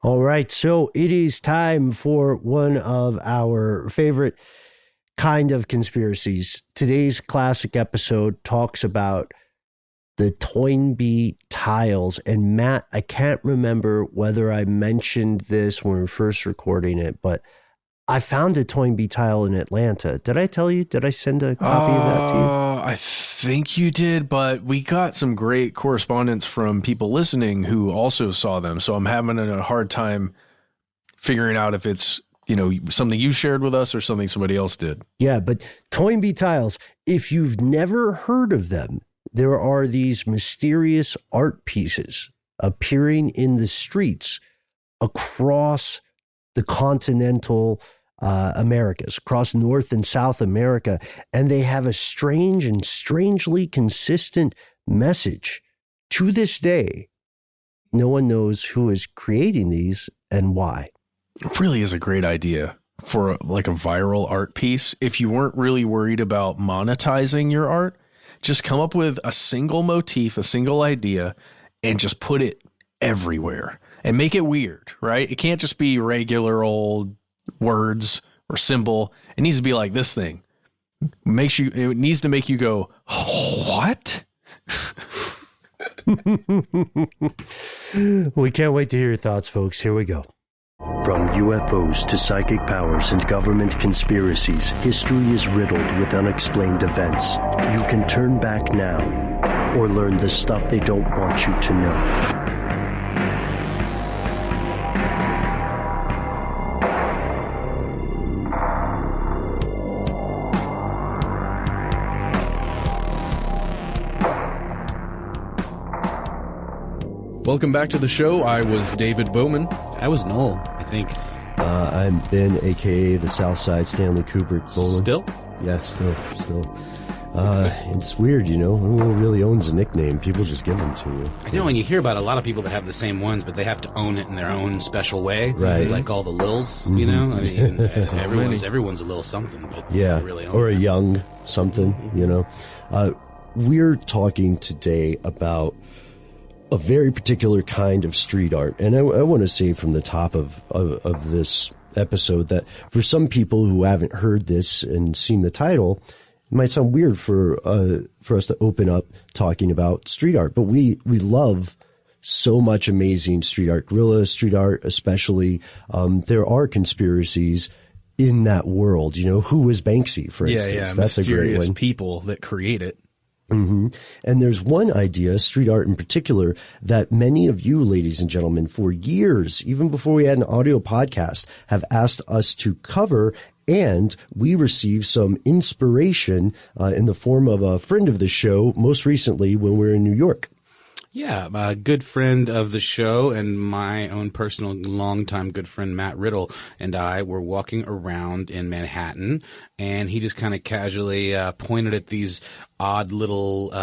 All right, so it is time for one of our favorite kind of conspiracies. Today's classic episode talks about the Toynbee Tiles. And Matt, I can't remember whether I mentioned this when we were first recording it, but I found a Toynbee tile in Atlanta. Did I tell you? Did I send a copy of that to you? I think you did, but we got some great correspondence from people listening who also saw them. So I'm having a hard time figuring out if it's, something you shared with us or something somebody else did. Yeah, but Toynbee Tiles, if you've never heard of them, there are these mysterious art pieces appearing in the streets across the continental Americas, across North and South America, and they have a strange and strangely consistent message. To this day, no one knows who is creating these and why. It really is a great idea for like a viral art piece. If you weren't really worried about monetizing your art, just come up with a single motif, a single idea, and just put it everywhere and make it weird, right? It can't just be regular old words or symbol. It needs to be like this thing. It needs to make you go, what? We can't wait to hear your thoughts, folks. Here we go. From UFOs to psychic powers and government conspiracies, history is riddled with unexplained events. You can turn back now or learn the stuff they don't want you to know. Welcome back to the show. I was David Bowman. I was Noel, I think. I'm Ben, a.k.a. the Southside Stanley Kubrick Bowman. Still? Yeah, still. It's weird, No one really owns a nickname. People just give them to you. I know, and you hear about a lot of people that have the same ones, but they have to own it in their own special way. Right. Like all the Lils, I mean, everyone's a little something, but yeah, they really own or it. a young something, We're talking today about a very particular kind of street art. And I want to say from the top of this episode that for some people who haven't heard this and seen the title, it might sound weird for us to open up talking about street art, but we love so much amazing street art, guerrilla street art especially. There are conspiracies in that world. Who was Banksy, for instance? That's a great one. People that create it. Mm-hmm. And there's one idea, street art in particular, that many of you, ladies and gentlemen, for years, even before we had an audio podcast, have asked us to cover. And we received some inspiration in the form of a friend of the show, most recently when we were in New York. Yeah, a good friend of the show and my own personal longtime good friend, Matt Riddle, and I were walking around in Manhattan, and he just kind of casually pointed at these odd little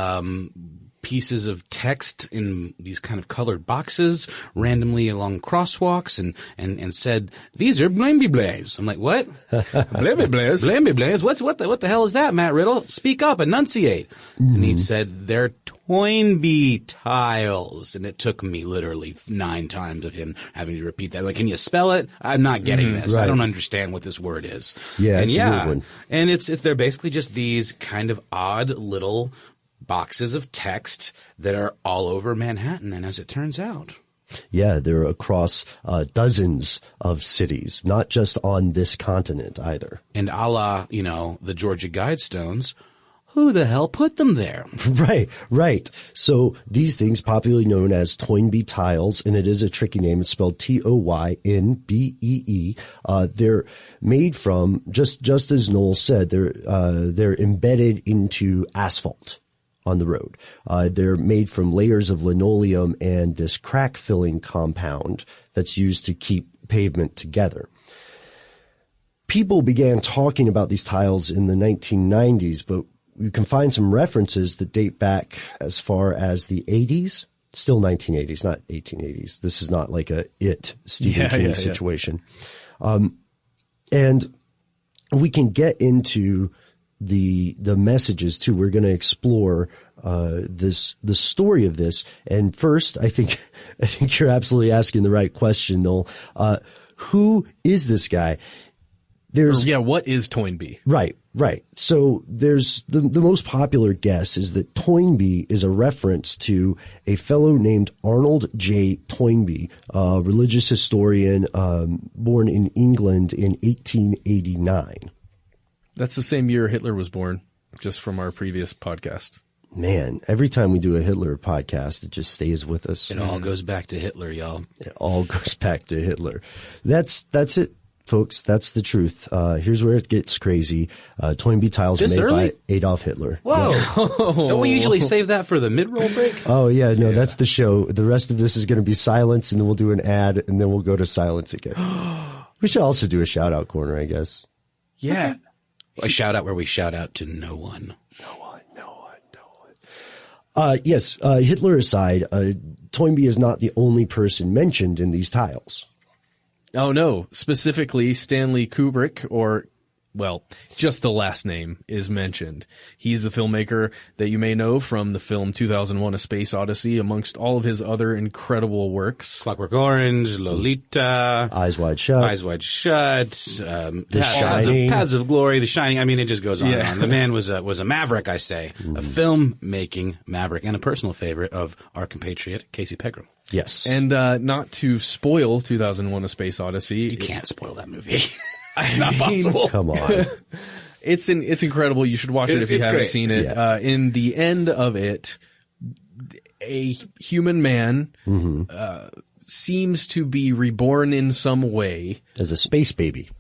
pieces of text in these kind of colored boxes randomly along crosswalks and said, "These are blamby blaze." I'm like, "What? Blamby blaze? Blamby blaze? What the hell is that, Matt Riddle? Speak up, enunciate." Mm-hmm. And he said, "They're Toynbee tiles." And it took me literally 9 times of him having to repeat that. Like, "Can you spell it? I'm not getting this. Right. I don't understand what this word is." Yeah, and it's a weird one. And they're basically just these kind of odd little boxes of text that are all over Manhattan, and as it turns out. Yeah, they're across dozens of cities, not just on this continent either. And a la, the Georgia Guidestones, who the hell put them there? Right. So these things, popularly known as Toynbee tiles, and it is a tricky name. It's spelled Toynbee. They're made from, just as Noel said, they're embedded into asphalt on the road. They're made from layers of linoleum and this crack filling compound that's used to keep pavement together. People began talking about these tiles in the 1990s, but you can find some references that date back as far as the 80s, still 1980s, not 1880s. This is not like a Stephen King situation. And we can get into the messages too. We're going to explore the story of this. And first, I think you're absolutely asking the right question, Noel. Who is this guy? What is Toynbee? Right. So there's the most popular guess is that Toynbee is a reference to a fellow named Arnold J. Toynbee, a religious historian, born in England in 1889. That's the same year Hitler was born, just from our previous podcast. Man, every time we do a Hitler podcast, it just stays with us. It all goes back to Hitler, y'all. It all goes back to Hitler. That's it, folks. That's the truth. Here's where it gets crazy. Toynbee Tiles This made early? by Adolf Hitler. Whoa. Yeah. Don't we usually save that for the mid-roll break? Oh, yeah. No, that's the show. The rest of this is going to be silence, and then we'll do an ad, and then we'll go to silence again. We should also do a shout-out corner, I guess. Yeah. A shout-out where we shout out to no one. Yes, Hitler aside, Toynbee is not the only person mentioned in these tiles. Oh, no. Specifically, Stanley Kubrick, or, well, just the last name is mentioned. He's the filmmaker that you may know from the film 2001: A Space Odyssey, amongst all of his other incredible works. Clockwork Orange, Lolita, Eyes Wide Shut. The Shining. Paths of Glory, The Shining. I mean, it just goes on and Yeah. on. The man was a maverick, I say. A film-making maverick and a personal favorite of our compatriot, Casey Pegram. Yes. And not to spoil 2001: A Space Odyssey. You can't spoil that movie. It's not possible. Come on. It's incredible. You should watch it if you It's haven't great. seen it. Yeah. In the end of it, a human man seems to be reborn in some way. As a space baby.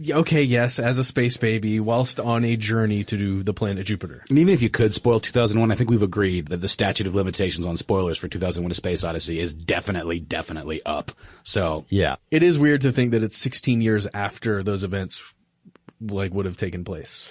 Okay, yes, as a space baby, whilst on a journey to the planet Jupiter. And even if you could spoil 2001, I think we've agreed that the statute of limitations on spoilers for 2001: A Space Odyssey is definitely up. So Yeah. It is weird to think that it's 16 years after those events would have taken place.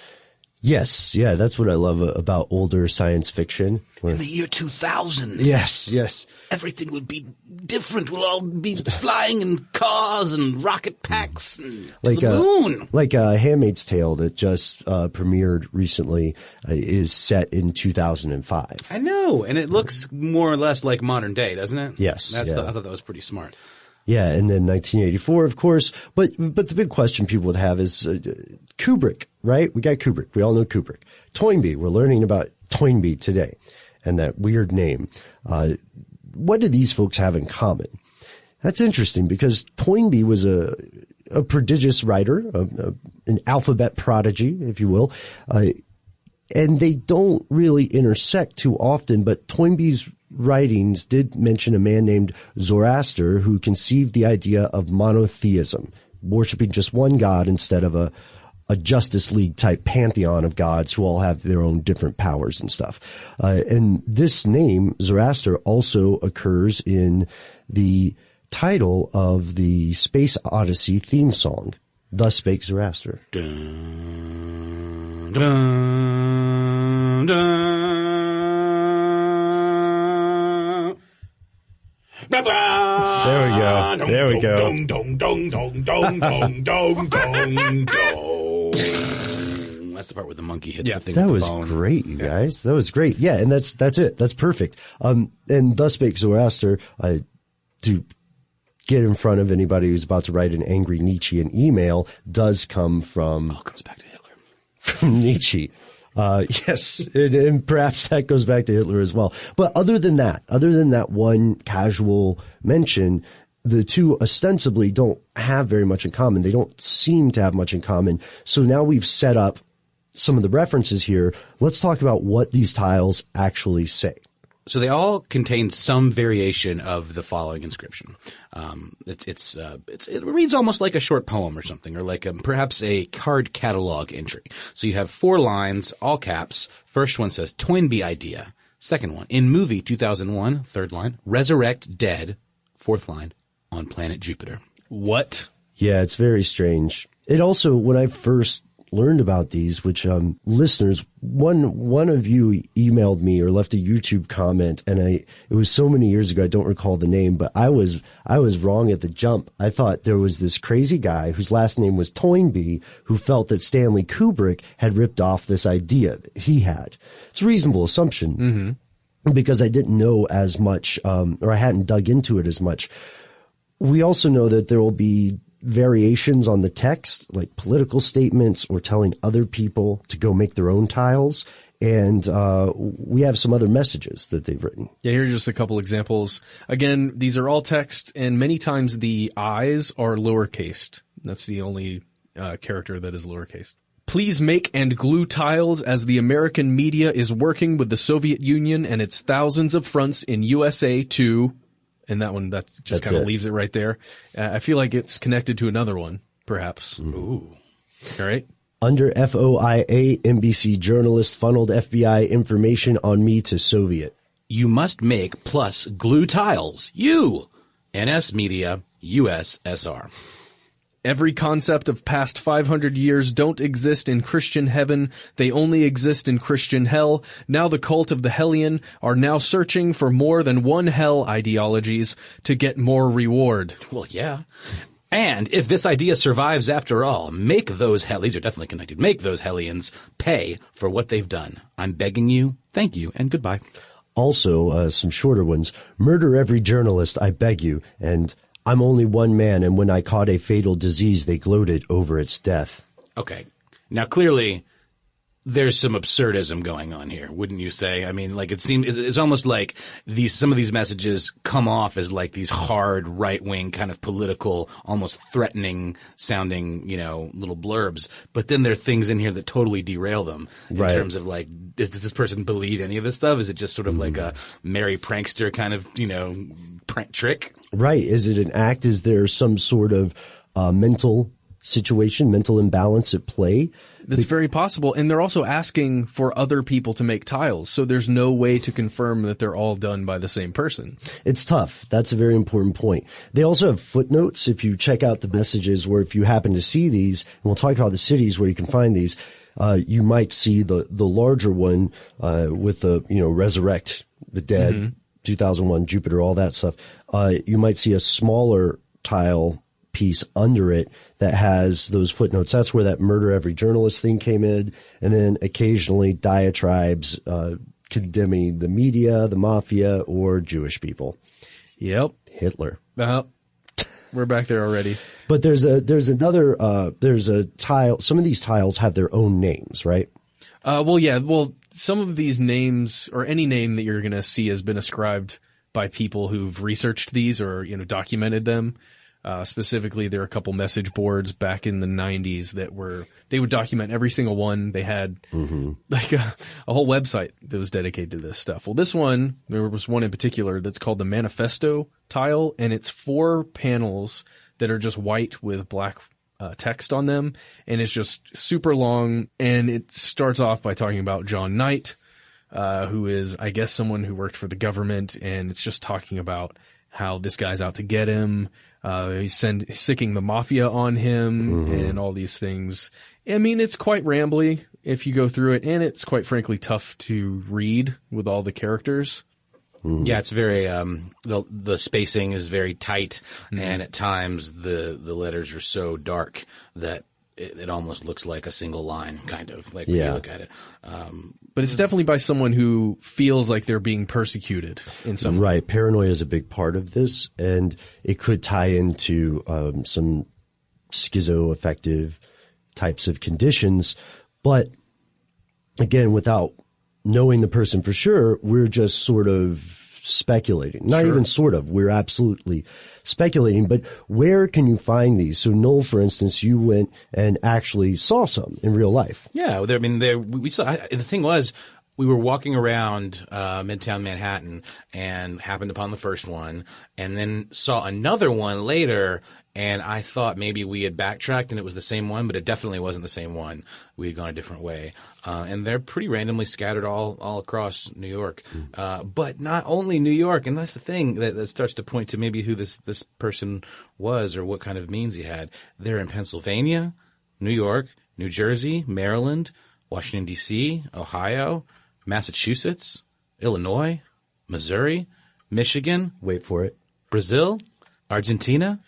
Yes. Yeah. That's what I love about older science fiction. in the year 2000, Yes. everything would be different. We'll all be flying in cars and rocket packs and to the moon. Like Handmaid's Tale that just premiered recently is set in 2005. I know, and it looks more or less like modern day, doesn't it? Yes, I yeah. thought that was pretty smart. Yeah, and then 1984, of course. But the big question people would have is Kubrick, right? We got Kubrick. We all know Kubrick. Toynbee. We're learning about Toynbee today, and that weird name. What do these folks have in common? That's interesting because Toynbee was a prodigious writer, an alphabet prodigy, if you will, and they don't really intersect too often. But Toynbee's writings did mention a man named Zoroaster who conceived the idea of monotheism, worshiping just one god instead of a Justice League type pantheon of gods who all have their own different powers and stuff. And this name, Zoroaster, also occurs in the title of the Space Odyssey theme song, Thus Spake Zoroaster. Dun, dun, dun. There we go. That's the part where the monkey hits the thing That with was the bone. great, you guys. That was great. Yeah, and that's it. That's perfect. And Thus Spake Zoroaster, to get in front of anybody who's about to write an angry Nietzschean email, does come from All comes back to Hitler. from Nietzsche. Yes, and perhaps that goes back to Hitler as well. But other than that one casual mention, the two ostensibly don't have very much in common. They don't seem to have much in common. So now we've set up some of the references here. Let's talk about what these tiles actually say. So they all contain some variation of the following inscription. It reads almost like a short poem or something, or like perhaps a card catalog entry. So you have 4 lines, all caps. First one says Toynbee idea. Second one, in movie 2001. Third line, resurrect dead. Fourth line, on planet Jupiter. What? Yeah, it's very strange. It also, when I first learned about these, which listeners, one of you emailed me or left a YouTube comment, and it was so many years ago I don't recall the name, but I was wrong at the jump. I thought there was this crazy guy whose last name was Toynbee who felt that Stanley Kubrick had ripped off this idea that he had. It's a reasonable assumption because I didn't know as much, or I hadn't dug into it as much. We also know that there will be variations on the text, like political statements or telling other people to go make their own tiles. And we have some other messages that they've written. Yeah, here's just a couple examples. Again, these are all text, and many times the I's are lowercased. That's the only character that is lowercased. Please make and glue tiles as the American media is working with the Soviet Union and its thousands of fronts in USA to... And that just kind of leaves it right there. I feel like it's connected to another one, perhaps. Ooh. All right. Under FOIA, NBC journalist funneled FBI information on me to Soviet. You must make plus glue tiles. You. NS Media, USSR. Every concept of past 500 years don't exist in Christian heaven. They only exist in Christian hell. Now the cult of the Hellion are now searching for more than one hell ideologies to get more reward. Well, yeah. And if this idea survives after all, make those these are definitely connected, make those Hellions pay for what they've done. I'm begging you, thank you, and goodbye. Also, some shorter ones. Murder every journalist, I beg you, and... I'm only one man, and when I caught a fatal disease, they gloated over its death. Okay. Now, clearly, there's some absurdism going on here, wouldn't you say? I mean, like, it's almost like some of these messages come off as like these hard, right-wing, kind of political, almost threatening sounding, little blurbs. But then there are things in here that totally derail them in terms of like, does this person believe any of this stuff? Is it just sort of like a merry prankster kind of, prank trick? Right. Is it an act? Is there some sort of mental situation, mental imbalance at play? That's very possible. And they're also asking for other people to make tiles. So there's no way to confirm that they're all done by the same person. It's tough. That's a very important point. They also have footnotes. If you check out the messages, or if you happen to see these, and we'll talk about the cities where you can find these, you might see the larger one with the, resurrect the dead, 2001, Jupiter, all that stuff. You might see a smaller tile piece under it that has those footnotes. That's where that murder every journalist thing came in. And then occasionally diatribes condemning the media, the mafia, or Jewish people. Yep. Hitler. We're back there already. But there's a tile. Some of these tiles have their own names, right? Some of these names, or any name that you're going to see, has been ascribed by people who've researched these or, documented them. Specifically, there are a couple message boards back in the 90s they would document every single one. They had like a whole website that was dedicated to this stuff. Well, there was one in particular that's called the Manifesto tile, and it's 4 panels that are just white with black text on them, and it's just super long. And it starts off by talking about John Knight, who is, I guess, someone who worked for the government, and it's just talking about how this guy's out to get him. He's sicking the mafia on him and all these things. I mean, it's quite rambly if you go through it, and it's quite frankly tough to read with all the characters. Yeah, it's very the spacing is very tight, and at times the letters are so dark that it almost looks like a single line, kind of, like when you look at it. But it's definitely by someone who feels like they're being persecuted in some way. Right. Paranoia is a big part of this, and it could tie into some schizoaffective types of conditions. But again, without knowing the person for sure, we're just sort of speculating. Not even sort of. We're absolutely speculating. But where can you find these? So, Noel, for instance, you went and actually saw some in real life. Yeah. We saw. The thing was, we were walking around Midtown Manhattan and happened upon the first one, and then saw another one later. And I thought maybe we had backtracked and it was the same one, but it definitely wasn't the same one. We had gone a different way. And they're pretty randomly scattered all across New York. But not only New York, and that's the thing that starts to point to maybe who this person was or what kind of means he had. They're in Pennsylvania, New York, New Jersey, Maryland, Washington, D.C., Ohio, Massachusetts, Illinois, Missouri, Michigan. Wait for it. Brazil, Argentina,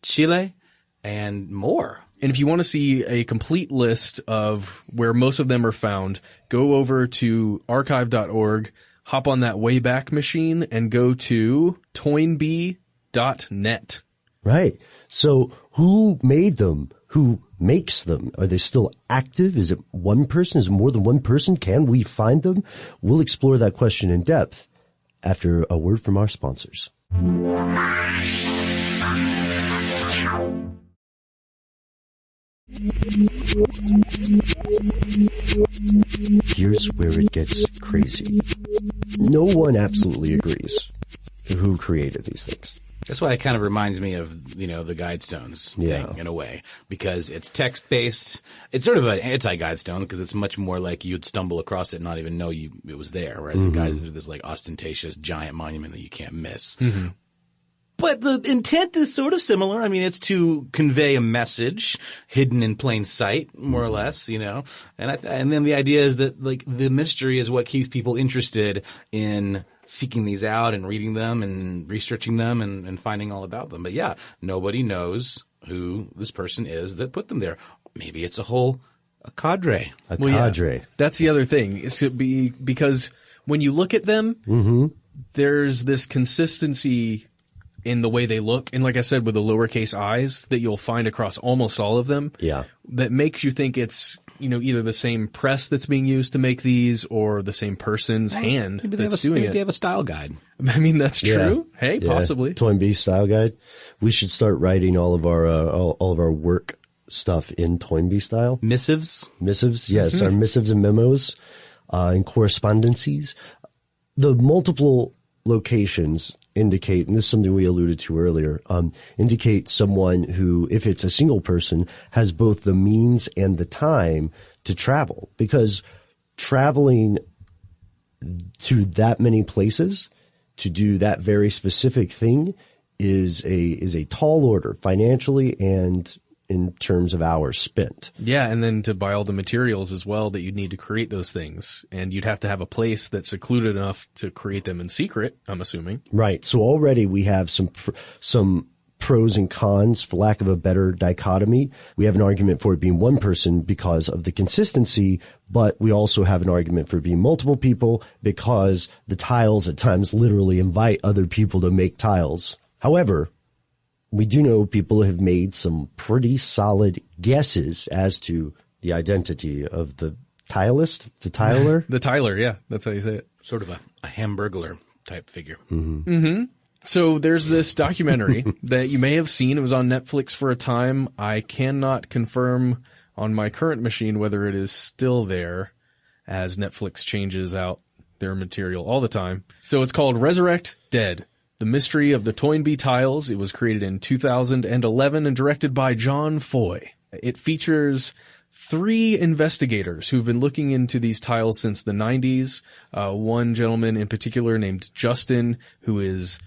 Chile, and more. And if you want to see a complete list of where most of them are found, go over to archive.org, hop on that Wayback Machine, and go to Toynbee.net. Right. So who made them? Who makes them? Are they still active? Is it one person? Is it more than one person? Can we find them? We'll explore that question in depth after a word from our sponsors. Here's where it gets crazy. No one absolutely agrees who created these things. That's why it kind of reminds me of, the Guidestones thing in a way, because it's text-based. It's sort of an anti-Guidestone because it's much more like you'd stumble across it and not even know it was there, whereas the guys are this like ostentatious giant monument that you can't miss. Mm-hmm. But the intent is sort of similar. I mean, it's to convey a message hidden in plain sight, more or less, And then the idea is that like the mystery is what keeps people interested in seeking these out and reading them and researching them and finding all about them. But yeah, nobody knows who this person is that put them there. Maybe it's a cadre. Cadre. Yeah, that's the other thing. It could be because when you look at them, there's this consistency in the way they look. And like I said, with the lowercase i's that you'll find across almost all of them. Yeah. That makes you think it's, either the same press that's being used to make these or the same person's hand that's doing it. Maybe they have a style guide. I mean, that's true. Yeah. Hey, possibly. Toynbee style guide. We should start writing all of our work stuff in Toynbee style. Missives, yes. Our missives and memos, and correspondences. The multiple locations indicate, and this is something we alluded to earlier, indicate someone who, if it's a single person, has both the means and the time to travel. Because traveling to that many places to do that very specific thing is a tall order financially and in terms of hours spent. Yeah, and then to buy all the materials as well that you'd need to create those things. And you'd have to have a place that's secluded enough to create them in secret, I'm assuming. Right. So already we have some pros and cons, for lack of a better dichotomy. We have an argument for it being one person because of the consistency, but we also have an argument for it being multiple people because the tiles at times literally invite other people to make tiles. However, we do know people have made some pretty solid guesses as to the identity of the tiler. The tiler, yeah. That's how you say it. Sort of a hamburglar type figure. Mm-hmm. Mm-hmm. So there's this documentary that you may have seen. It was on Netflix for a time. I cannot confirm on my current machine whether it is still there, as Netflix changes out their material all the time. So it's called Resurrect Dead: The Mystery of the Toynbee Tiles. It was created in 2011 and directed by John Foy. It features 3 investigators who've been looking into these tiles since the 90s. One gentleman in particular named Justin, who is,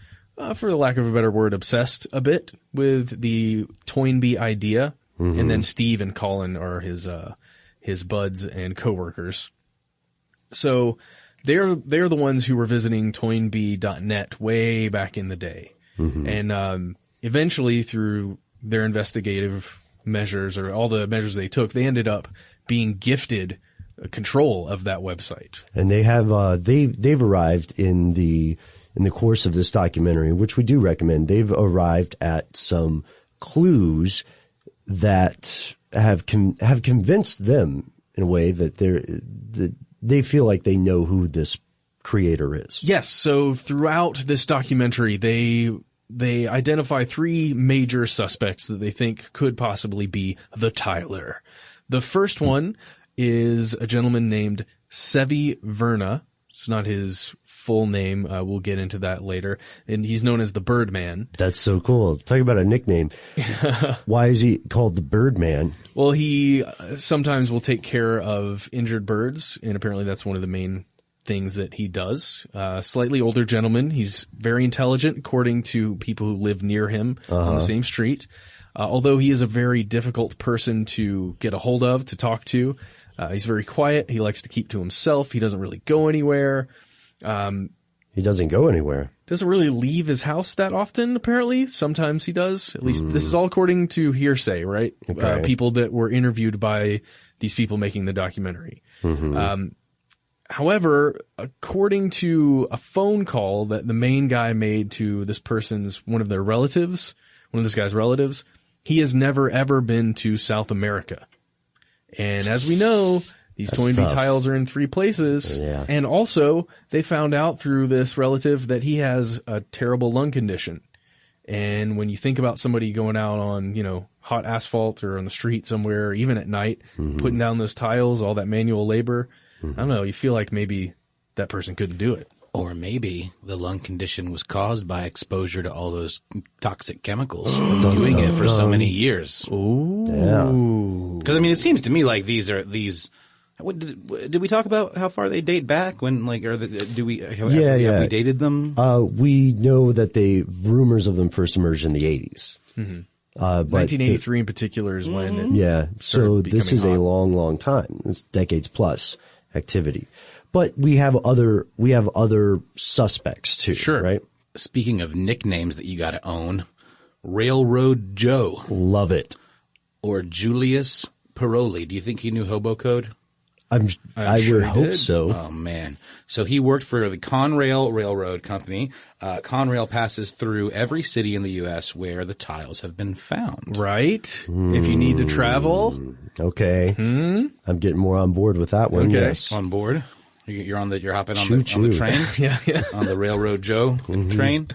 for the lack of a better word, obsessed a bit with the Toynbee idea. Mm-hmm. And then Steve and Colin are his buds and coworkers. So they're the ones who were visiting Toynbee.net way back in the day. Mm-hmm. And eventually, through their investigative measures or all the measures they took, they ended up being gifted control of that website. And they have they've arrived in the course of this documentary, which we do recommend. They've arrived at some clues that have convinced them in a way that they feel like they know who this creator is. Yes. So throughout this documentary, they identify 3 major suspects that they think could possibly be the tiler. The first one is a gentleman named Severino Verna. It's not his full name. We'll get into that later. And he's known as the Birdman. That's so cool. Talk about a nickname. Why is he called the Birdman? Well, he sometimes will take care of injured birds, and apparently that's one of the main things that he does. Slightly older gentleman. He's very intelligent, according to people who live near him on the same street. Although he is a very difficult person to get a hold of, to talk to. He's very quiet. He likes to keep to himself. He doesn't really go anywhere. He doesn't go anywhere. Doesn't really leave his house that often, apparently. Sometimes he does. At least this is all according to hearsay, right? Okay. People that were interviewed by these people making the documentary. However, according to a phone call that the main guy made to this person's, one of this guy's relatives, he has never ever been to South America. And as we know, these Toynbee Tiles are in 3 places. Yeah. And also, they found out through this relative that he has a terrible lung condition. And when you think about somebody going out on, hot asphalt or on the street somewhere, even at night, putting down those tiles, all that manual labor, I don't know, you feel like maybe that person couldn't do it. Or maybe the lung condition was caused by exposure to all those toxic chemicals from doing it for so many years. Ooh. Yeah. Because, it seems to me like these. Did we talk about how far they date back? When, have we dated them? We know that rumors of them first emerged in the 80s. 1983 in particular is when it so this is hot. a long, long time. It's decades plus activity. But we have other suspects too, Sure. right? Speaking of nicknames that you got to own, Railroad Joe. Love it. Or Julius Paroli. Do you think he knew hobo code? I sure would he hope did. so. Oh, man. So he worked for the Conrail Railroad Company. Conrail passes through every city in the U.S. where the tiles have been found. Right? If you need to travel. Okay. I'm getting more on board with that one. Okay. Yes. On board? You're hopping on Choo, the choo. train? Yeah. On the Railroad Joe train.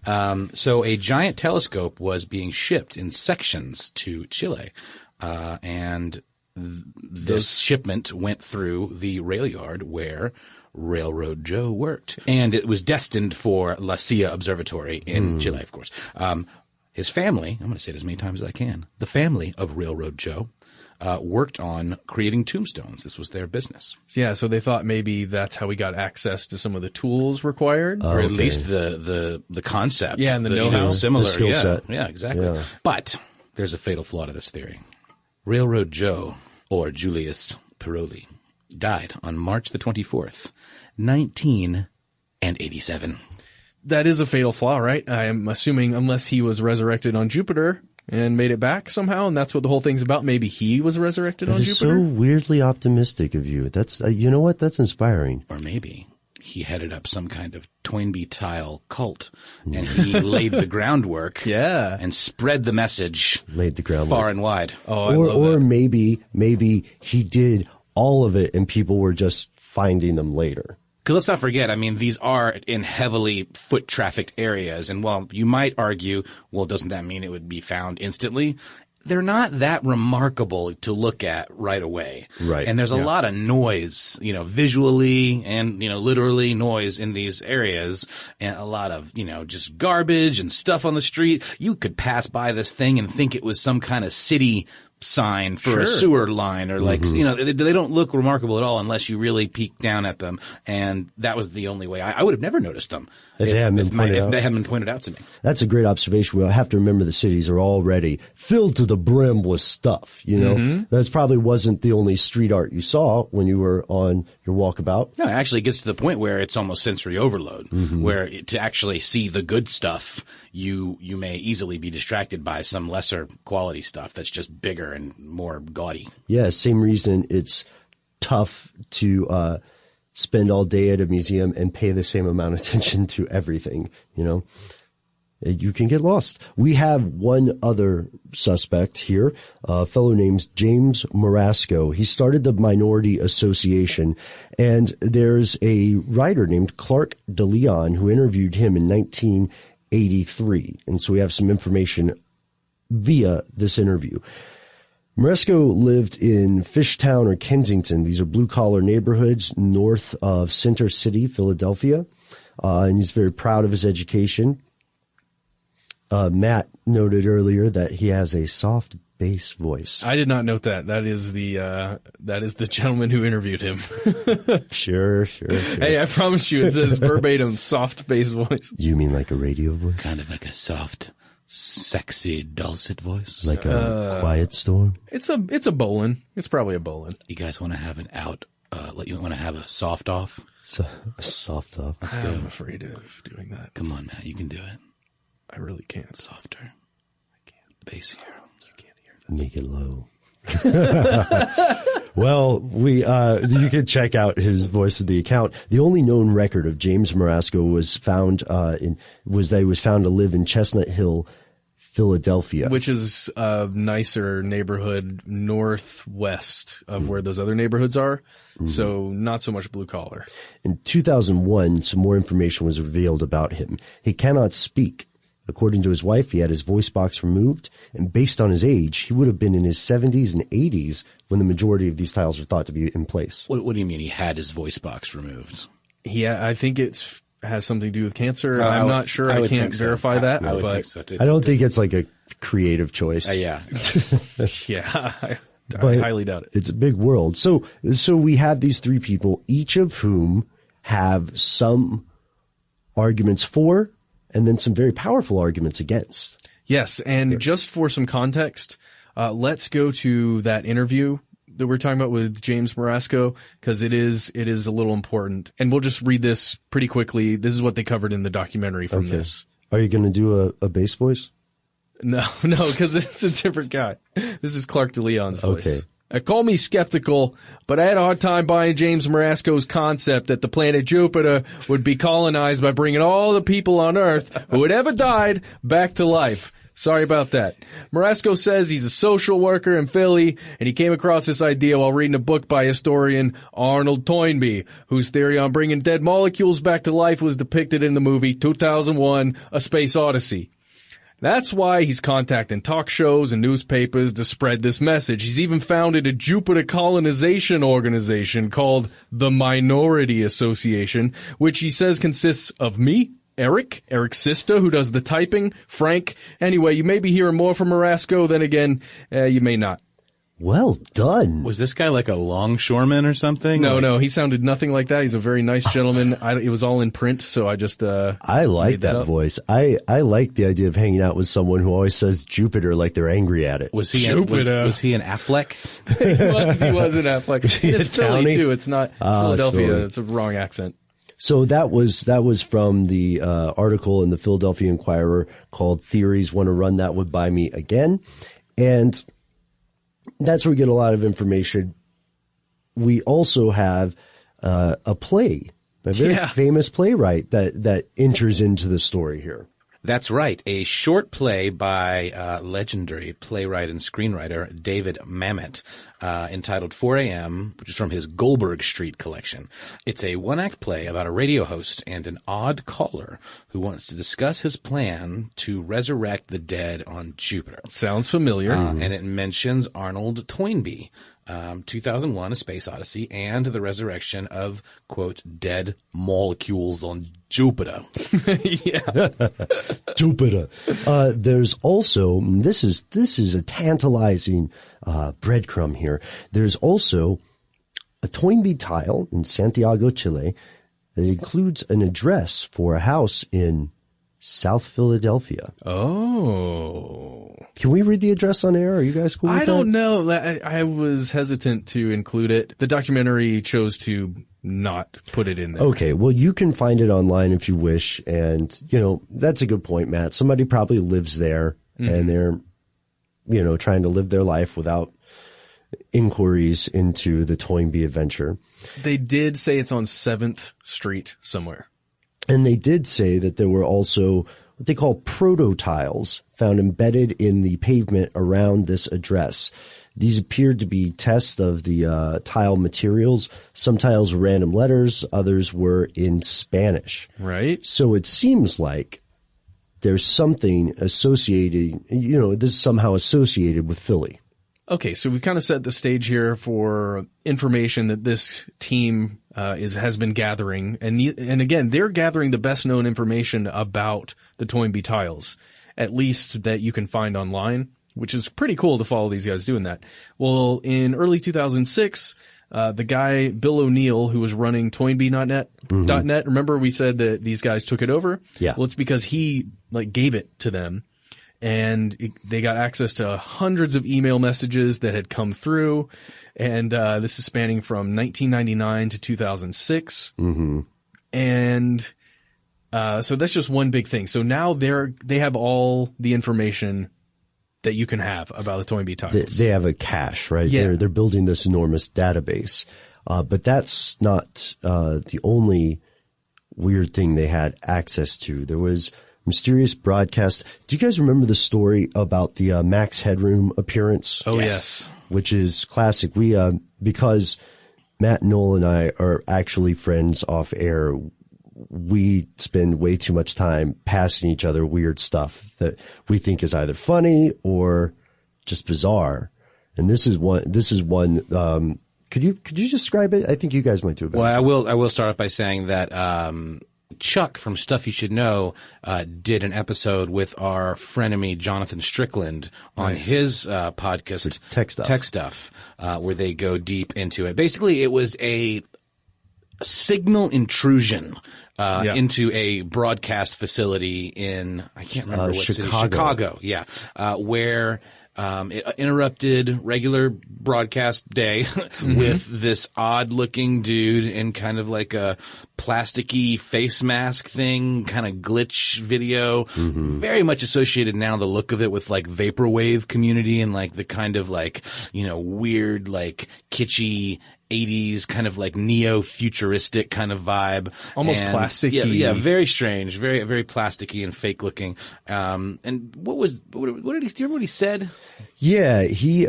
So a giant telescope was being shipped in sections to Chile. And this shipment went through the rail yard where Railroad Joe worked. And it was destined for La Silla Observatory in Chile, of course. His family, I'm going to say it as many times as I can, the family of Railroad Joe worked on creating tombstones. This was their business. Yeah, so they thought maybe that's how we got access to some of the tools required. Or at least the concept. Yeah, and the know-how. Similar. The skill set. Yeah, exactly. Yeah. But there's a fatal flaw to this theory. Railroad Joe, or Julius Paroli, died on March the 24th, 1987. That is a fatal flaw, right? I'm assuming unless he was resurrected on Jupiter and made it back somehow, and that's what the whole thing's about. Maybe he was resurrected on That is Jupiter. so weirdly optimistic of you. That's you know what? That's inspiring. Or maybe he headed up some kind of Toynbee Tile cult, and he laid the groundwork Yeah. and spread the message Laid the groundwork. far and wide. Oh, I love Or that. maybe he did all of it and people were just finding them later. Because let's not forget, these are in heavily foot-trafficked areas. And while you might argue, well, doesn't that mean it would be found instantly? They're not that remarkable to look at right away. Right. And there's a lot of noise, visually and, literally noise in these areas, and a lot of, just garbage and stuff on the street. You could pass by this thing and think it was some kind of city sign for a sewer line, or they don't look remarkable at all unless you really peek down at them. And that was the only way. I would have never noticed them if they hadn't been pointed out to me. That's a great observation. We'll have to remember the cities are already filled to the brim with stuff, That's probably wasn't the only street art you saw when you were on your walkabout. No, it actually gets to the point where it's almost sensory overload, where to actually see the good stuff, you may easily be distracted by some lesser quality stuff that's just bigger and more gaudy. Yeah, same reason it's tough to spend all day at a museum and pay the same amount of attention to everything, You can get lost. We have one other suspect here, a fellow named James Marasco. He started the Minority Association, and there's a writer named Clark DeLeon who interviewed him in 1983. And so we have some information via this interview. Maresco lived in Fishtown or Kensington. These are blue-collar neighborhoods north of Center City, Philadelphia, and he's very proud of his education. Matt noted earlier that he has a soft bass voice. I did not note that. That is the gentleman who interviewed him. Sure. Hey, I promise you, it says verbatim soft bass voice. You mean like a radio voice? Kind of like a soft sexy, dulcet voice. Like a quiet storm? It's a Bolin. It's probably a Bolin. You guys want to have an out, you want to have a soft off? So, soft off. I'm afraid of doing that. Come on, Matt, you can do it. I really can't. Softer. I can't. Bassier. You can't hear that. Make it low. Well, you can check out his voice of the account. The only known record of James Marasco was found that he was found to live in Chestnut Hill, Philadelphia, which is a nicer neighborhood northwest of where those other neighborhoods are. Mm-hmm. So not so much blue collar. In 2001, some more information was revealed about him. He cannot speak. According to his wife, he had his voice box removed, and based on his age, he would have been in his 70s and 80s when the majority of these tiles are thought to be in place. What do you mean he had his voice box removed? Yeah, I think it has something to do with cancer. I'm not sure. I can't verify that. I would but think so. I don't think it's like a creative choice. Yeah. Yeah, I highly doubt it. It's a big world. So we have these three people, each of whom have some arguments for and then some very powerful arguments against. Yes, and just for some context, let's go to that interview that we're talking about with James Marasco, because it is a little important. And we'll just read this pretty quickly. This is what they covered in the documentary from this. Are you going to do a bass voice? No, because it's a different guy. This is Clark DeLeon's voice. Okay. Call me skeptical, but I had a hard time buying James Marasco's concept that the planet Jupiter would be colonized by bringing all the people on Earth who had ever died back to life. Sorry about that. Marasco says he's a social worker in Philly, and he came across this idea while reading a book by historian Arnold Toynbee, whose theory on bringing dead molecules back to life was depicted in the movie 2001: A Space Odyssey. That's why he's contacting talk shows and newspapers to spread this message. He's even founded a Jupiter colonization organization called the Minority Association, which he says consists of me, Eric's sister, who does the typing, Frank. Anyway, you may be hearing more from Marasco, then again, you may not. Well done. Was this guy like a longshoreman or something? No, he sounded nothing like that. He's a very nice gentleman. It was all in print, so I just I like that voice. I like the idea of hanging out with someone who always says Jupiter like they're angry at it. Was he was he an Affleck? He was an Affleck. It's Philly too. It's not Philadelphia. It's a wrong accent. So that was from the article in the Philadelphia Inquirer called "Theories Want to Run That Would Buy Me Again," and that's where we get a lot of information. We also have a play, a very famous playwright that enters into the story here. That's right. A short play by legendary playwright and screenwriter David Mamet, entitled 4 a.m., which is from his Goldberg Street collection. It's a one-act play about a radio host and an odd caller who wants to discuss his plan to resurrect the dead on Jupiter. Sounds familiar. And it mentions Arnold Toynbee, 2001: A Space Odyssey, and the resurrection of, quote, dead molecules on Jupiter. Jupiter. There's also, this is a tantalizing breadcrumb here. There's also a Toynbee tile in Santiago, Chile, that includes an address for a house in South Philadelphia. Oh. Can we read the address on air? Are you guys cool with that? I don't know. I was hesitant to include it. The documentary chose to not put it in there. Okay, well, you can find it online if you wish. And, that's a good point, Matt. Somebody probably lives there and they're, trying to live their life without inquiries into the Toynbee adventure. They did say it's on 7th Street somewhere. And they did say that there were also what they call proto-tiles found embedded in the pavement around this address. These appeared to be tests of the tile materials. Some tiles were random letters, others were in Spanish. Right. So it seems like there's something associated, this is somehow associated with Philly. Okay, so we kind of set the stage here for information that this team has been gathering, and again, they're gathering the best known information about the Toynbee tiles, at least that you can find online, which is pretty cool to follow these guys doing that. Well, in early 2006, the guy Bill O'Neill, who was running Toynbee.net, remember we said that these guys took it over? Yeah. Well, it's because he gave it to them. and they got access to hundreds of email messages that had come through. And this is spanning from 1999 to 2006. Mm-hmm. And so that's just one big thing. So now they have all the information that you can have about the Toynbee Tiles. They have a cache, right? Yeah. They're building this enormous database. But that's not the only weird thing they had access to. There was mysterious broadcast. Do you guys remember the story about the Max Headroom appearance? Oh, yes. Which is classic. We, because Matt, Noel, and I are actually friends off air, we spend way too much time passing each other weird stuff that we think is either funny or just bizarre. And this is one, could you describe it? I think you guys might do it better. Well, I will start off by saying that, Chuck from Stuff You Should Know did an episode with our frenemy Jonathan Strickland on his podcast Tech Stuff, where they go deep into it. Basically, it was a signal intrusion into a broadcast facility in, I can't remember what city, Chicago, where it interrupted regular broadcast day with this odd-looking dude in kind of like a plasticky face mask thing, kind of glitch video, very much associated now, the look of it, with like vaporwave community and like the kind of like, weird, like kitschy 80s kind of like neo-futuristic kind of vibe. Almost plasticky. Yeah, very strange, very, very plasticky and fake looking. And what did he, do you remember what he said? Yeah, he,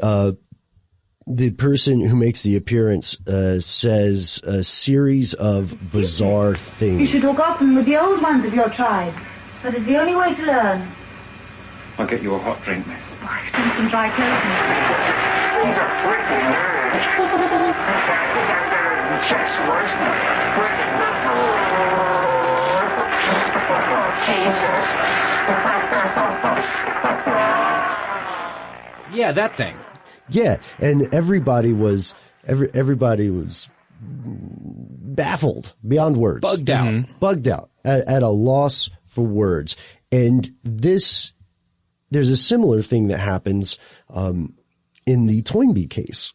the person who makes the appearance, says a series of bizarre things. You should look often with the old ones of your tribe. That is the only way to learn. I'll get you a hot drink, miss. Why, drink some dry clothing. He's a freaking nerd. Just worse than freaking Jesus. Yeah, that thing. Yeah, and everybody was baffled beyond words, bugged out at a loss for words. And there's a similar thing that happens in the Toynbee case.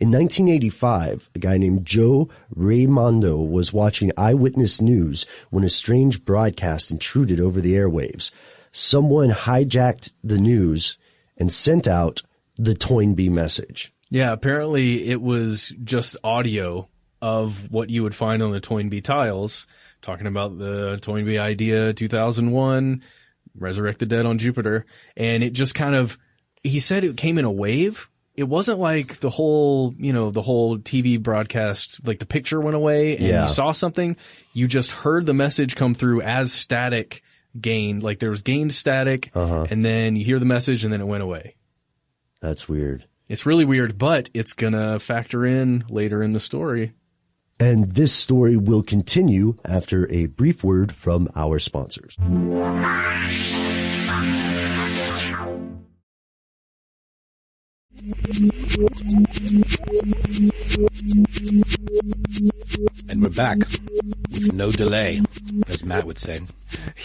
In 1985, a guy named Joe Raimondo was watching Eyewitness News when a strange broadcast intruded over the airwaves. Someone hijacked the news and sent out the Toynbee message. Yeah, apparently it was just audio of what you would find on the Toynbee Tiles, talking about the Toynbee idea 2001, resurrect the dead on Jupiter. And it just kind of, he said it came in a wave. It wasn't like the whole TV broadcast, like the picture went away and you saw something. You just heard the message come through as static gained, like there was gained static, and then you hear the message and then it went away. That's weird. It's really weird, but it's gonna factor in later in the story. And this story will continue after a brief word from our sponsors. And we're back with no delay, as Matt would say.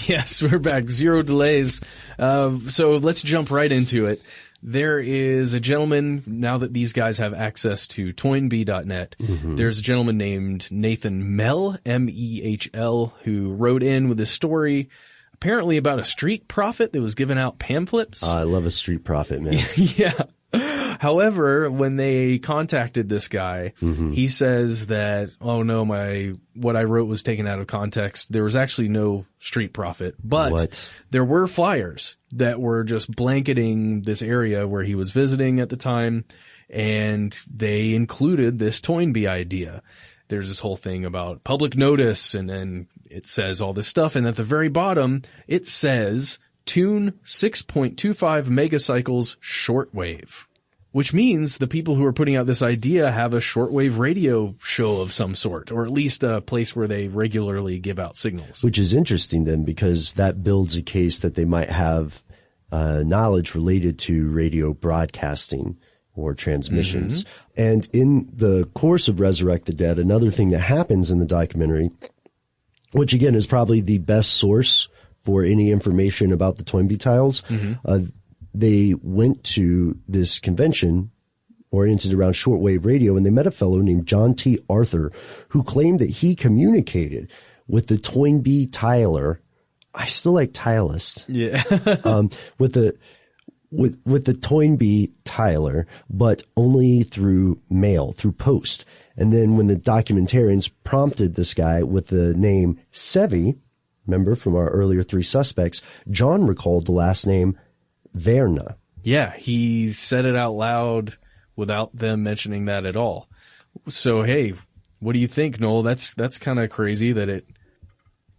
Yes, we're back. Zero delays. So let's jump right into it. There is a gentleman, now that these guys have access to Toynbee.net, there's a gentleman named Nathan Mell, M-E-H-L, who wrote in with this story, apparently about a street prophet that was giving out pamphlets. I love a street prophet, man. Yeah. However, when they contacted this guy, he says that, oh no, what I wrote was taken out of context. There was actually no street prophet, but there were flyers that were just blanketing this area where he was visiting at the time, and they included this Toynbee idea. There's this whole thing about public notice, and then it says all this stuff, and at the very bottom, it says tune 6.25 megacycles shortwave, which means the people who are putting out this idea have a shortwave radio show of some sort, or at least a place where they regularly give out signals. Which is interesting then, because that builds a case that they might have knowledge related to radio broadcasting or transmissions. And in the course of Resurrect the Dead, another thing that happens in the documentary, which again is probably the best source for any information about the Toynbee Tiles. They went to this convention oriented around shortwave radio, and they met a fellow named John T. Arthur, who claimed that he communicated with the Toynbee Tiler. I still like Tilist. Yeah. With the Toynbee Tiler, but only through mail, through post. And then when the documentarians prompted this guy with the name Sevi, remember from our earlier 3 suspects, John recalled the last name Verna. Yeah, he said it out loud without them mentioning that at all. So, hey, what do you think, Noel? That's kind of crazy that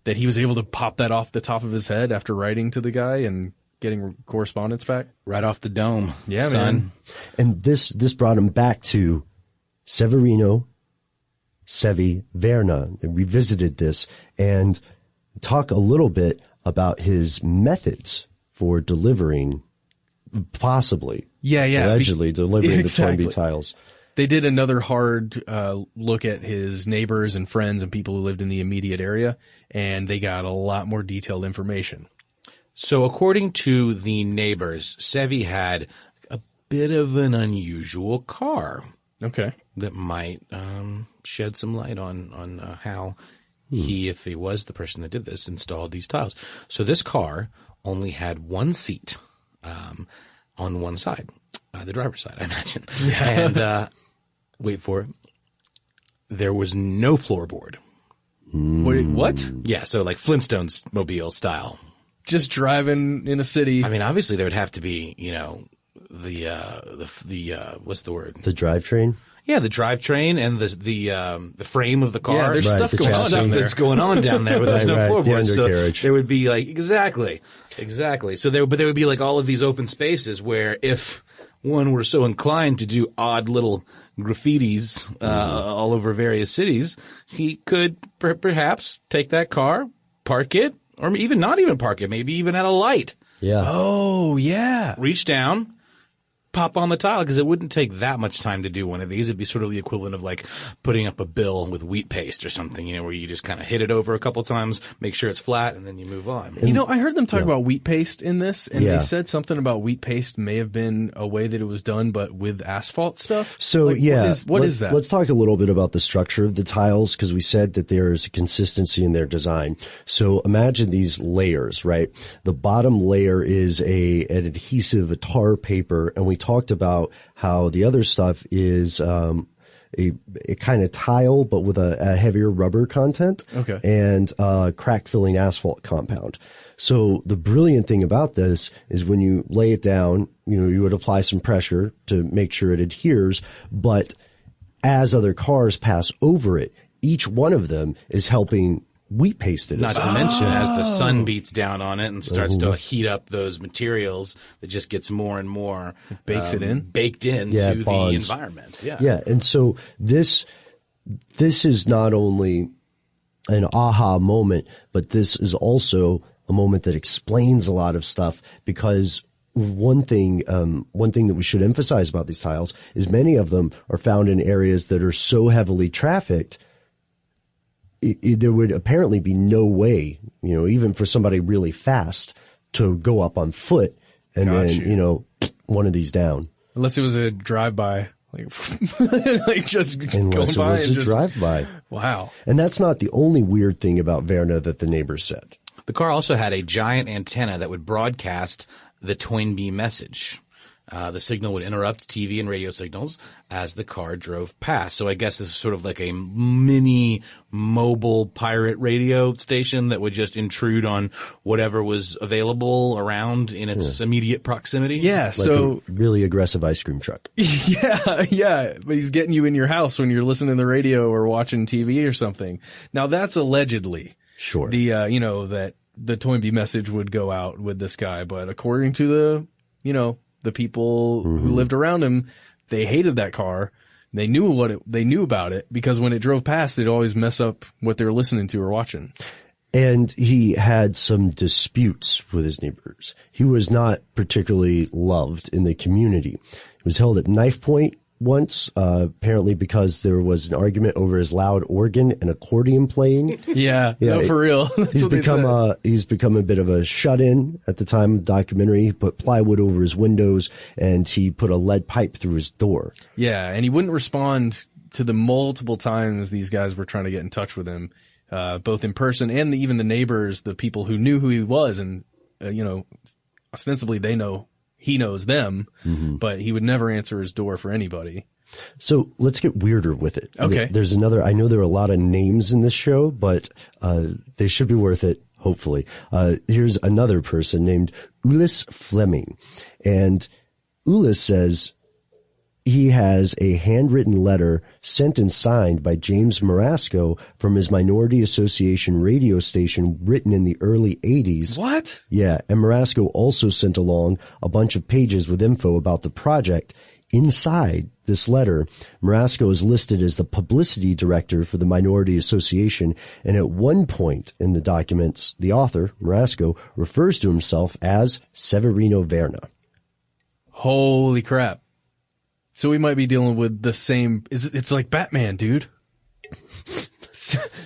he was able to pop that off the top of his head after writing to the guy and getting correspondence back. Right off the dome. Yeah, son. man. And this brought him back to Severino Verna. They revisited this and talk a little bit about his methods for delivering, possibly, allegedly delivering the Toynbee Tiles. They did another hard look at his neighbors and friends and people who lived in the immediate area, and they got a lot more detailed information. So according to the neighbors, Sevi had a bit of an unusual car. Okay. That might shed some light on how he, if he was the person that did this, installed these tiles. So this car only had one seat on one side, the driver's side, I imagine. Yeah. And wait for it, there was no floorboard. Wait, what? Yeah, so like Flintstones mobile style. Just driving in a city. I mean, obviously there would have to be, the what's the word? The drivetrain? Yeah, the drivetrain and the frame of the car. Yeah, there's stuff going on down there. That's going on down there, but there's no floorboard. The undercarriage. So there would be like exactly. So there would be like all of these open spaces where if one were so inclined to do odd little graffitis all over various cities, he could perhaps take that car, park it, or even not even park it, maybe even at a light. Yeah. Oh, yeah. Reach down, pop on the tile, because it wouldn't take that much time to do one of these. It'd be sort of the equivalent of like putting up a bill with wheat paste or something, where you just kind of hit it over a couple times, make sure it's flat, and then you move on. I heard them talk about wheat paste in this, and they said something about wheat paste may have been a way that it was done, but with asphalt stuff. So, what is that? Let's talk a little bit about the structure of the tiles, because we said that there is a consistency in their design. So imagine these layers, right? The bottom layer is an adhesive, a tar paper, and we talked about how the other stuff is a kind of tile, but with a heavier rubber content, and crack filling asphalt compound. So the brilliant thing about this is when you lay it down, you would apply some pressure to make sure it adheres, but as other cars pass over it, each one of them is helping wheat paste it. Not to mention, as the sun beats down on it and starts to heat up those materials, it just gets more and more baked into the environment. Yeah. Yeah. And so this is not only an aha moment, but this is also a moment that explains a lot of stuff, because one thing that we should emphasize about these tiles is many of them are found in areas that are so heavily trafficked. There would apparently be no way, even for somebody really fast to go up on foot and then, one of these down. Unless it was a drive-by, like just going by. Unless it was a drive-by. Wow. And that's not the only weird thing about Verna that the neighbors said. The car also had a giant antenna that would broadcast the Toynbee message. The signal would interrupt TV and radio signals as the car drove past. So I guess this is sort of like a mini mobile pirate radio station that would just intrude on whatever was available around in its immediate proximity. Yeah, like a really aggressive ice cream truck. Yeah. But he's getting you in your house when you're listening to the radio or watching TV or something. Now that's allegedly. Sure. That the Toynbee message would go out with this guy. But according to the people who lived around him, they hated that car. They knew about it, because when it drove past, it'd always mess up what they were listening to or watching. And he had some disputes with his neighbors. He was not particularly loved in the community. He was held at knife point once, apparently because there was an argument over his loud organ and accordion playing. Yeah, no, for real. He's become a bit of a shut-in at the time of the documentary. He put plywood over his windows, and he put a lead pipe through his door. Yeah, and he wouldn't respond to the multiple times these guys were trying to get in touch with him, both in person and even the neighbors, the people who knew who he was, and ostensibly he knows them, but he would never answer his door for anybody. So let's get weirder with it. Okay. There's another, I know there are a lot of names in this show, but they should be worth it, hopefully. Here's another person named Ulis Fleming. And Ulis says he has a handwritten letter sent and signed by James Marasco from his Minority Association radio station, written in the early 80s. What? Yeah, and Marasco also sent along a bunch of pages with info about the project. Inside this letter, Marasco is listed as the publicity director for the Minority Association, and at one point in the documents, the author, Marasco, refers to himself as Severino Verna. Holy crap. So we might be dealing with the same. It's like Batman, dude.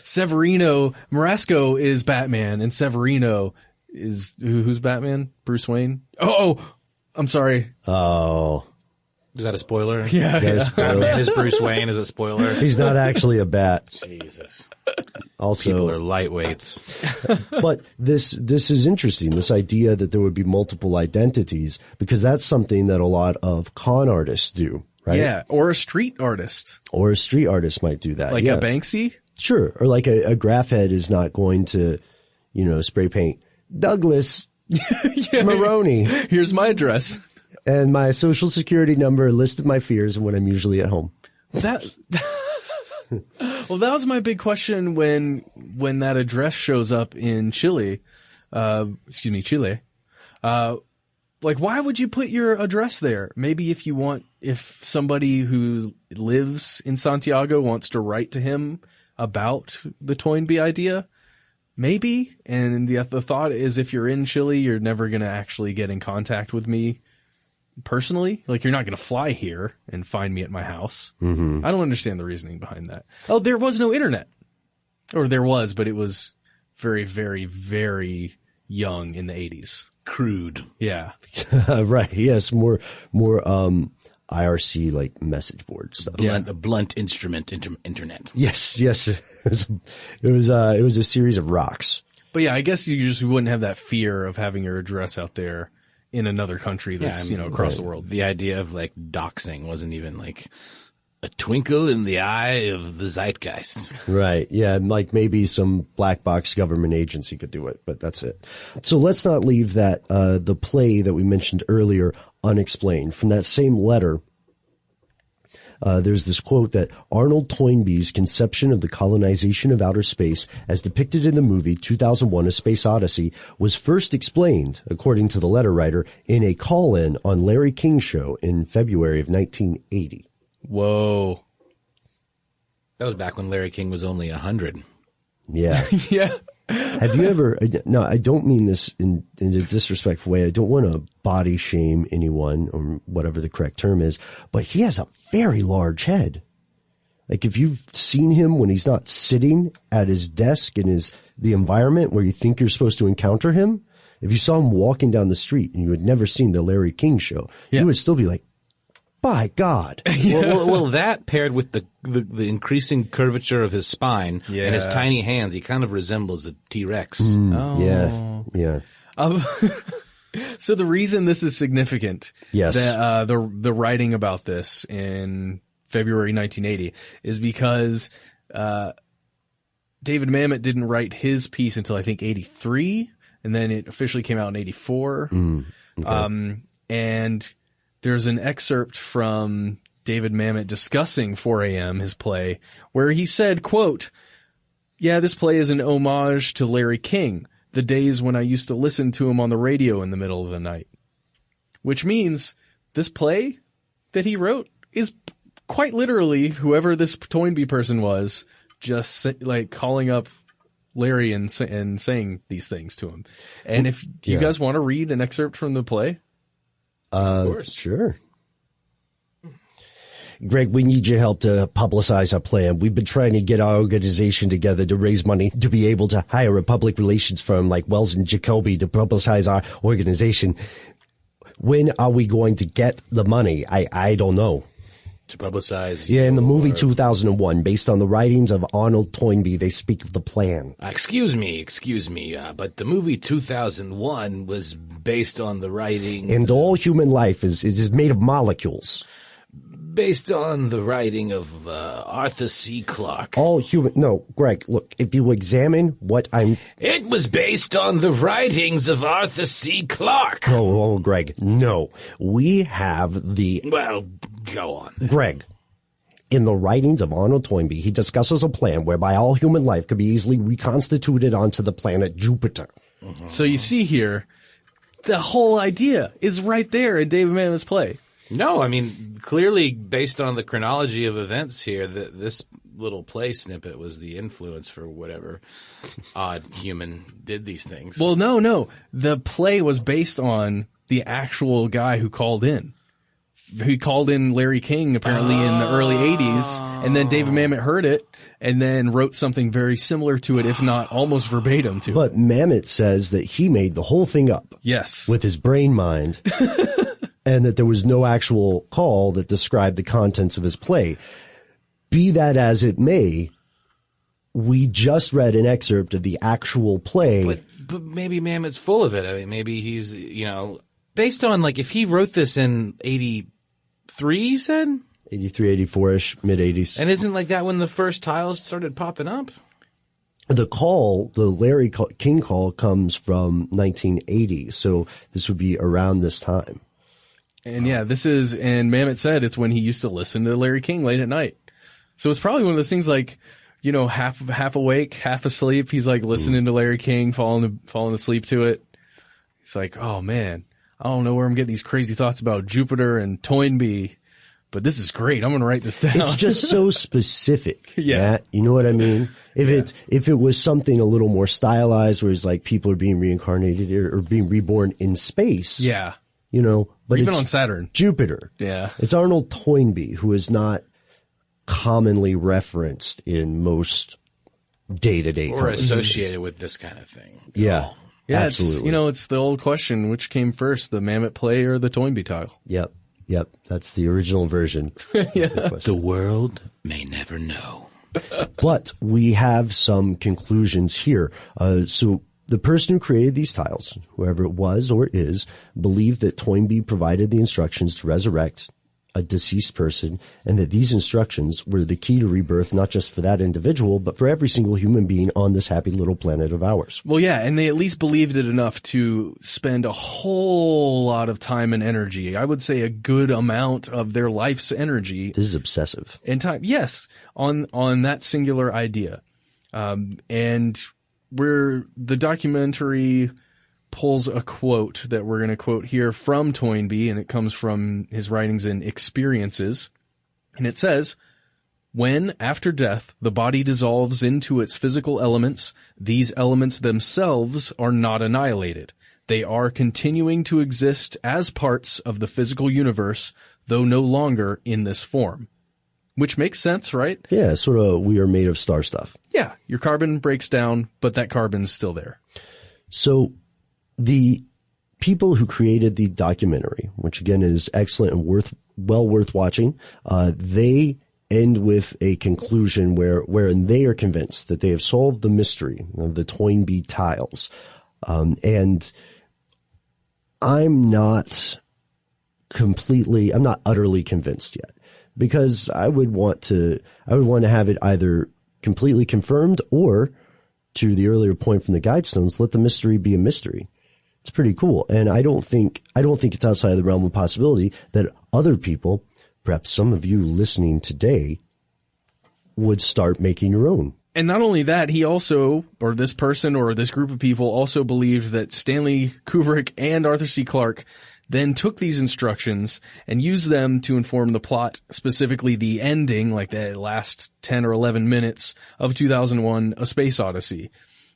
Severino Marasco is Batman, and Severino is who's Batman? Bruce Wayne. Oh, I'm sorry. Oh, is that a spoiler? Yeah. Is that a spoiler? Batman is Bruce Wayne is a spoiler. He's not actually a bat. Jesus. Also, people are lightweights. But this is interesting, this idea that there would be multiple identities, because that's something that a lot of con artists do, right? Yeah, or a street artist. Or a street artist might do that. Like a Banksy? Sure. Or like a graph head is not going to, spray paint Douglas Maroney. Here's my address. And my social security number, a list of my fears, and when I'm usually at home. Well, that was my big question when that address shows up in Chile. Chile. Like, why would you put your address there? Maybe if somebody who lives in Santiago wants to write to him about the Toynbee idea, maybe. And the thought is, if you're in Chile, you're never going to actually get in contact with me personally. Like, you're not going to fly here and find me at my house. Mm-hmm. I don't understand the reasoning behind that. Oh, there was no internet. Or there was, but it was very, very, very young in the 80s. Crude. Yeah. Right. Yes. More IRC like message board stuff. Blunt instrument internet. Yes. It was a series of rocks. But yeah, I guess you just wouldn't have that fear of having your address out there in another country that's, across the world. The idea of like doxing wasn't even like a twinkle in the eye of the zeitgeist. Right. Yeah. Like maybe some black box government agency could do it, but that's it. So let's not leave that, the play that we mentioned earlier unexplained. From that same letter, there's this quote that Arnold Toynbee's conception of the colonization of outer space as depicted in the movie 2001: A Space Odyssey was first explained, according to the letter writer, in a call-in on Larry King's show in February of 1980. Whoa. That was back when Larry King was only 100. Yeah. Yeah. Have you ever, no, I don't mean this in a disrespectful way. I don't want to body shame anyone or whatever the correct term is, but he has a very large head. Like if you've seen him when he's not sitting at his desk in the environment where you think you're supposed to encounter him, if you saw him walking down the street and you had never seen the Larry King show, you would still be like, by God. Well, that paired with the increasing curvature of his spine and his tiny hands, he kind of resembles a T-Rex. Yeah. So the reason this is significant, yes, the writing about this in February 1980 is because David Mamet didn't write his piece until I think 83, and then it officially came out in 84. Okay. And there's an excerpt from David Mamet discussing 4 a.m., his play, where he said, quote, "Yeah, this play is an homage to Larry King, the days when I used to listen to him on the radio in the middle of the night." Which means this play that he wrote is quite literally whoever this Toynbee person was, just like calling up Larry and saying these things to him. And do you guys want to read an excerpt from the play? Of course. Sure. Greg, we need your help to publicize our plan. We've been trying to get our organization together to raise money to be able to hire a public relations firm like Wells and Jacoby to publicize our organization. When are we going to get the money? I don't know. To publicize. Yeah, in the movie 2001, based on the writings of Arnold Toynbee, they speak of the plan. Excuse me, but the movie 2001 was based on the writings. And all human life is made of molecules. Based on the writing of Arthur C. Clarke. No, Greg, look, if you examine what I'm... It was based on the writings of Arthur C. Clarke. Oh, Greg, no. We have the... Well, go on. Greg, in the writings of Arnold Toynbee, he discusses a plan whereby all human life could be easily reconstituted onto the planet Jupiter. Mm-hmm. So you see here, the whole idea is right there in David Mamet's play. No, I mean, clearly based on the chronology of events here, this little play snippet was the influence for whatever odd human did these things. Well, no. The play was based on the actual guy who called in. He called in Larry King apparently in the early 80s, and then David Mamet heard it and then wrote something very similar to it, if not almost verbatim to it. But Mamet says that he made the whole thing up. Yes. With his brain mind. And that there was no actual call that described the contents of his play. Be that as it may, we just read an excerpt of the actual play. But maybe Mamet's full of it. I mean, maybe he's, based on, like, if he wrote this in 83, you said? 83, 84-ish, mid-80s. And isn't like that when the first tiles started popping up? The Larry King call comes from 1980, so this would be around this time. And yeah, and Mamet said it's when he used to listen to Larry King late at night. So it's probably one of those things like, half awake, half asleep. He's like listening to Larry King, falling asleep to it. He's like, oh man, I don't know where I'm getting these crazy thoughts about Jupiter and Toynbee, but this is great. I'm going to write this down. It's just so specific. Yeah. Matt, you know what I mean? If it was something a little more stylized where it's like people are being reincarnated or being reborn in space. Yeah. But even it's on Saturn. Jupiter. Yeah. It's Arnold Toynbee, who is not commonly referenced in most day-to-day or associated with this kind of thing. Yeah. Yeah, absolutely. It's the old question, which came first, the Mamet play or the Toynbee tile? Yep. That's the original version. Yeah. The world may never know. But we have some conclusions here. So the person who created these tiles, whoever it was or is, believed that Toynbee provided the instructions to resurrect a deceased person, and that these instructions were the key to rebirth, not just for that individual, but for every single human being on this happy little planet of ours. Well, yeah, and they at least believed it enough to spend a whole lot of time and energy. I would say a good amount of their life's energy. This is obsessive. And time, yes, on that singular idea. And where the documentary pulls a quote that we're going to quote here from Toynbee, and it comes from his writings in Experiences. And it says, "When, after death, the body dissolves into its physical elements, these elements themselves are not annihilated. They are continuing to exist as parts of the physical universe, though no longer in this form." Which makes sense, right? Yeah, sort of we are made of star stuff. Yeah, your carbon breaks down, but that carbon's still there. So the people who created the documentary, which again is excellent and well worth watching, they end with a conclusion wherein they are convinced that they have solved the mystery of the Toynbee tiles. And I'm not utterly convinced yet, because I would want to have it either completely confirmed or, to the earlier point from the Guidestones, let the mystery be a mystery. It's pretty cool. And I don't think it's outside the realm of possibility that other people, perhaps some of you listening today, would start making your own. And not only that, he also, or this person or this group of people also believed that Stanley Kubrick and Arthur C. Clarke then took these instructions and used them to inform the plot, specifically the ending, like the last 10 or 11 minutes of 2001, A Space Odyssey,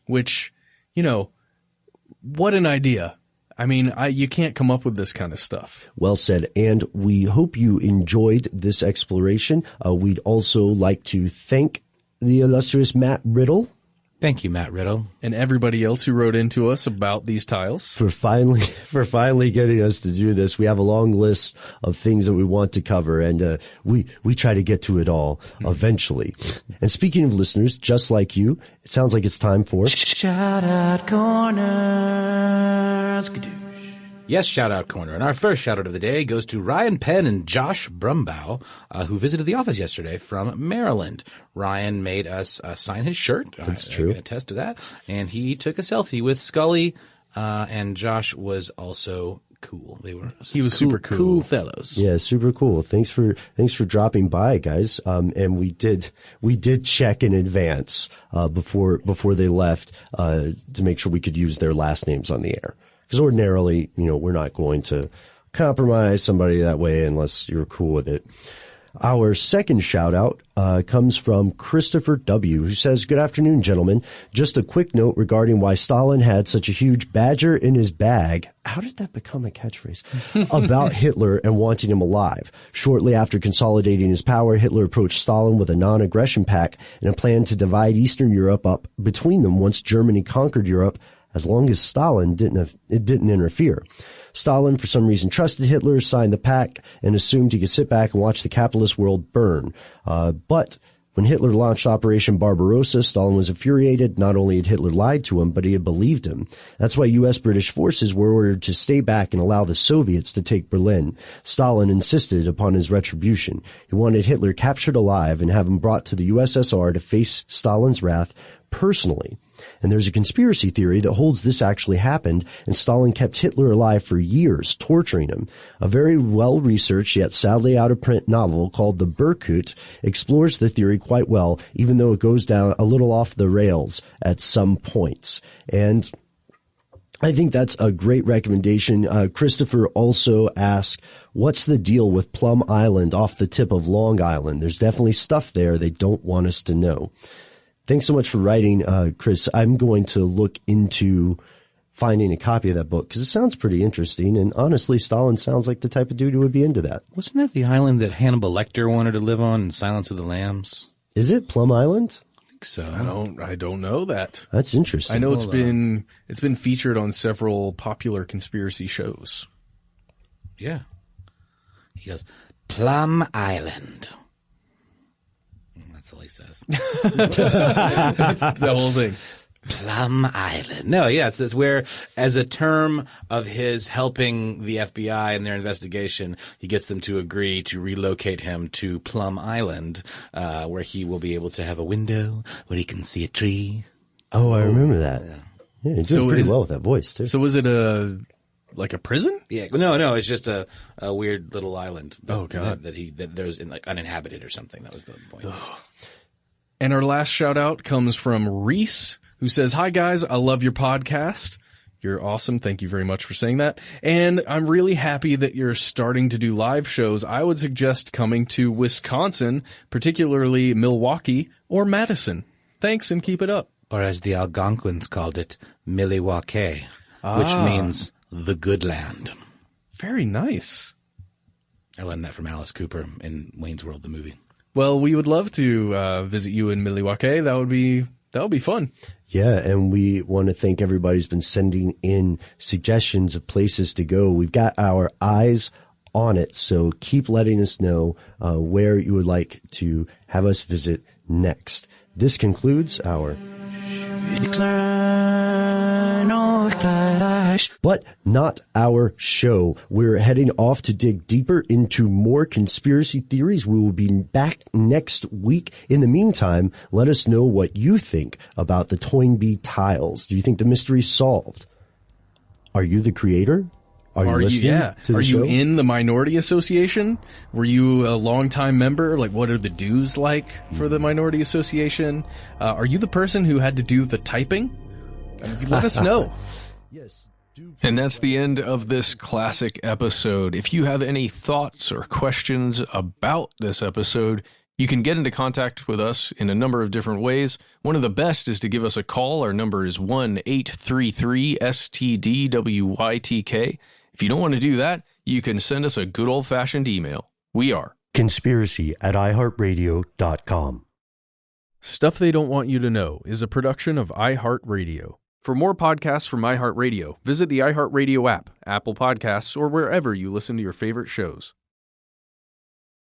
which, what an idea. I mean, you can't come up with this kind of stuff. Well said. And we hope you enjoyed this exploration. We'd also like to thank the illustrious Matt Riddle. Thank you, Matt Riddle. And everybody else who wrote into us about these tiles. For finally getting us to do this. We have a long list of things that we want to cover, and we try to get to it all eventually. And speaking of listeners, just like you, it sounds like it's time for Shout Out Corner. Yes, Shout Out Corner. And our first shout out of the day goes to Ryan Penn and Josh Brumbaugh, who visited the office yesterday from Maryland. Ryan made us sign his shirt. That's true. I can attest to that. And he took a selfie with Scully, and Josh was also cool. He was super cool. Cool fellows. Yeah, super cool. Thanks for dropping by, guys. And we did check in advance before they left to make sure we could use their last names on the air. Because ordinarily, we're not going to compromise somebody that way unless you're cool with it. Our second shout out comes from Christopher W., who says, "Good afternoon, gentlemen. Just a quick note regarding why Stalin had such a huge badger in his bag." How did that become a catchphrase? About Hitler and wanting him alive. Shortly after consolidating his power, Hitler approached Stalin with a non-aggression pact and a plan to divide Eastern Europe up between them once Germany conquered Europe, as long as Stalin didn't interfere. Stalin, for some reason, trusted Hitler, signed the pact, and assumed he could sit back and watch the capitalist world burn. But when Hitler launched Operation Barbarossa, Stalin was infuriated. Not only had Hitler lied to him, but he had believed him. That's why U.S. British forces were ordered to stay back and allow the Soviets to take Berlin. Stalin insisted upon his retribution. He wanted Hitler captured alive and have him brought to the USSR to face Stalin's wrath personally. And there's a conspiracy theory that holds this actually happened, and Stalin kept Hitler alive for years, torturing him. A very well-researched, yet sadly out-of-print novel called The Berkut explores the theory quite well, even though it goes down a little off the rails at some points. And I think that's a great recommendation. Christopher also asked, what's the deal with Plum Island off the tip of Long Island? There's definitely stuff there they don't want us to know. Thanks so much for writing, Chris. I'm going to look into finding a copy of that book because it sounds pretty interesting. And honestly, Stalin sounds like the type of dude who would be into that. Wasn't that the island that Hannibal Lecter wanted to live on in Silence of the Lambs? Is it Plum Island? I think so. I don't know that. That's interesting. I know it's been featured on several popular conspiracy shows. Yeah. He goes, Plum Island. That's all he says. That's the whole thing. Plum Island. No, yeah, it's where, as a term of his helping the FBI in their investigation, he gets them to agree to relocate him to Plum Island, where he will be able to have a window where he can see a tree. Oh, I remember that. Yeah, he's doing pretty well with that voice, too. So was it a prison? Yeah, no, it's just a weird little island. God. That there's uninhabited or something. That was the point. And our last shout out comes from Reese, who says, "Hi guys, I love your podcast. You're awesome. Thank you very much for saying that. And I'm really happy that you're starting to do live shows. I would suggest coming to Wisconsin, particularly Milwaukee or Madison. Thanks and keep it up." Or as the Algonquins called it, Milwaukee, which means the good land. Very nice. I learned that from Alice Cooper in Wayne's World, the movie. Well, we would love to visit you in Milwaukee. That would be fun. Yeah, and we want to thank everybody who's been sending in suggestions of places to go. We've got our eyes on it, so keep letting us know where you would like to have us visit next. This concludes our... But not our show. We're heading off to dig deeper into more conspiracy theories. We will be back next week. In the meantime, let us know what you think about the Toynbee Tiles. Do you think the mystery's solved? Are you the creator? Are you listening to the show? Are you in the Minority Association? Were you a longtime member? Like, what are the dues like for the Minority Association? Are you the person who had to do the typing? Let us know. Yes. And that's the end of this classic episode. If you have any thoughts or questions about this episode, You can get into contact with us in a number of different ways. One of the best is to give us a call. Our number is 1-833-STDWYTK. If you don't want to do that, you can send us a good old-fashioned email. We are conspiracy@iHeartRadio.com. Stuff They Don't Want You to Know is a production of iHeartRadio. For more podcasts from iHeartRadio, visit the iHeartRadio app, Apple Podcasts, or wherever you listen to your favorite shows.